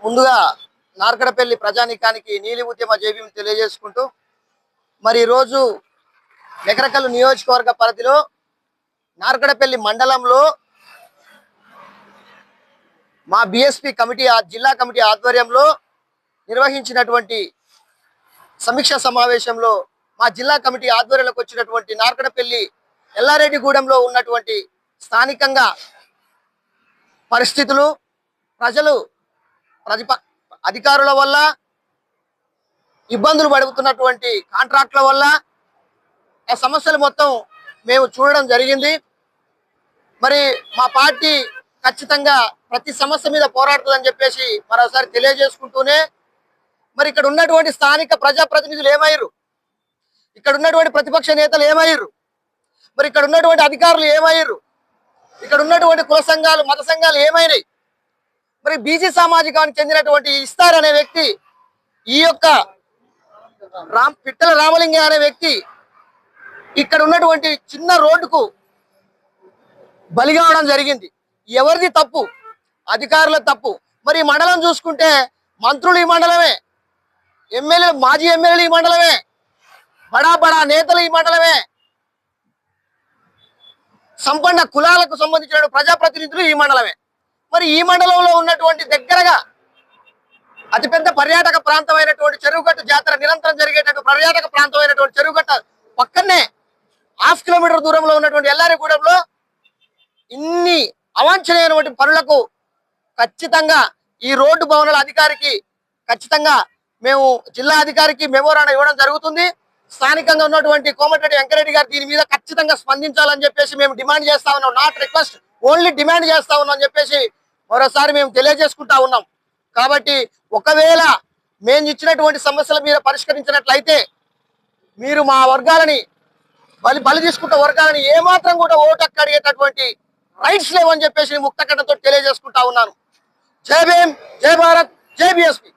ముందుగా నార్కడపల్లి ప్రజానీకానికి నీలి ఉద్యమ జేబీఎం తెలియజేసుకుంటూ మరి ఈరోజు నెకరకల్లు నియోజకవర్గ పరిధిలో నార్కడపల్లి మండలంలో మా బీఎస్పీ కమిటీ జిల్లా కమిటీ ఆధ్వర్యంలో నిర్వహించినటువంటి సమీక్ష సమావేశంలో మా జిల్లా కమిటీ ఆధ్వర్యంలోకి వచ్చినటువంటి నార్కడపల్లి ఎల్లారెడ్డిగూడెంలో ఉన్నటువంటి స్థానికంగా పరిస్థితులు, ప్రజలు అధికారుల వల్ల ఇబ్బందులు పడుతున్నటువంటి కాంట్రాక్టుల వల్ల ఆ సమస్యలు మొత్తం మేము చూడడం జరిగింది. మరి మా పార్టీ ఖచ్చితంగా ప్రతి సమస్య మీద పోరాడుతుందని చెప్పేసి మరోసారి తెలియజేసుకుంటూనే మరి ఇక్కడ ఉన్నటువంటి స్థానిక ప్రజాప్రతినిధులు ఏమయ్యారు, ఇక్కడ ఉన్నటువంటి ప్రతిపక్ష నేతలు ఏమయ్యారు, మరి ఇక్కడ ఉన్నటువంటి అధికారులు ఏమయ్యారు, ఇక్కడ ఉన్నటువంటి కుల సంఘాలు మత సంఘాలు ఏమైనాయి, మరి బీసీ సామాజికానికి చెందినటువంటి ఇస్తార్ అనే వ్యక్తి, ఈ యొక్క పిట్టల రామలింగ అనే వ్యక్తి ఇక్కడ ఉన్నటువంటి చిన్న రోడ్డుకు బలి కావడం జరిగింది. ఎవరిది తప్పు? అధికారుల తప్పు. మరి ఈ మండలం చూసుకుంటే మంత్రులు ఈ మండలమే, ఎమ్మెల్యే మాజీ ఎమ్మెల్యేలు ఈ మండలమే, బడా బడా నేతలు ఈ మండలమే, సంపన్న కులాలకు సంబంధించిన ప్రజాప్రతినిధులు ఈ మండలమే. మరి ఈ మండలంలో ఉన్నటువంటి దగ్గరగా అతిపెద్ద పర్యాటక ప్రాంతమైనటువంటి చెరువుగట్టు జాతర నిరంతరం జరిగేటటువంటి పర్యాటక ప్రాంతమైనటువంటి చెరువుగట్ట పక్కనే 1/2 కిలోమీటర్ దూరంలో ఉన్నటువంటి ఎల్లారెడ్డిగూడెంలో ఇన్ని అవాంఛనీయమైన పనులకు ఖచ్చితంగా ఈ రోడ్డు భవనాల అధికారికి ఖచ్చితంగా మేము జిల్లా అధికారికి మెమోరాండం ఇవ్వడం జరుగుతుంది. స్థానికంగా ఉన్నటువంటి కోమటిరెడ్డి వెంకరెడ్డి గారు దీని మీద ఖచ్చితంగా స్పందించాలని చెప్పేసి మేము డిమాండ్ చేస్తా ఉన్నాం. నాట్ రిక్వెస్ట్, ఓన్లీ డిమాండ్ చేస్తా ఉన్నాం అని చెప్పేసి మరోసారి మేము తెలియజేసుకుంటా ఉన్నాం. కాబట్టి ఒకవేళ మేము ఇచ్చినటువంటి సమస్యల మీద పరిష్కరించినట్లయితే మీరు మా వర్గాలని బలి తీసుకుంటే వర్గాలని ఏమాత్రం కూడా ఓటు హక్కు అడిగేటటువంటి రైట్స్ లేవని చెప్పేసి ముక్తకంఠంతో తెలియజేసుకుంటా ఉన్నాను. జై భీమ్, జై భారత్, జై బీఎస్పీ.